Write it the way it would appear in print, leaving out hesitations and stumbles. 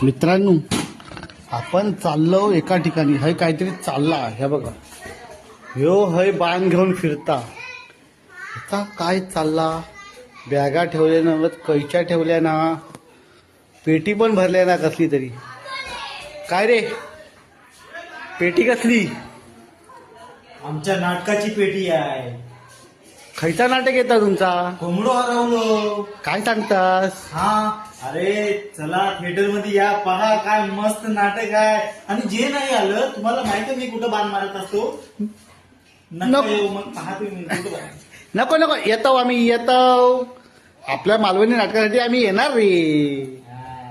मित्रांनो, आपण चाललो एका ठिकाणी. हय काहीतरी चालला. हे बघा, ह्यो हय बाण घेऊन फिरता. आता काय चालला? बॅगा ठेवल्या ना, कैच्या ठेवल्या ना, पेटी पण भरल्या ना कसली तरी. काय रे, पेटी कसली? आमच्या नाटकाची पेटी आहे. खयचा नाटक येता तुमचा? कोंबडो हरवलो. काय सांगतास? हा, अरे चला थिएटर मध्ये या, पहा काय मस्त नाटक आहे. आणि जे नाही आलं तुम्हाला माहिती मी कुठं बाण मारत असतो. नका येऊ, मग पहा तुम्ही कुठं बाण. नको नको, येतो आम्ही, येतो. आपल्या मालवणी नाटकासाठी आम्ही येणार रे. हा.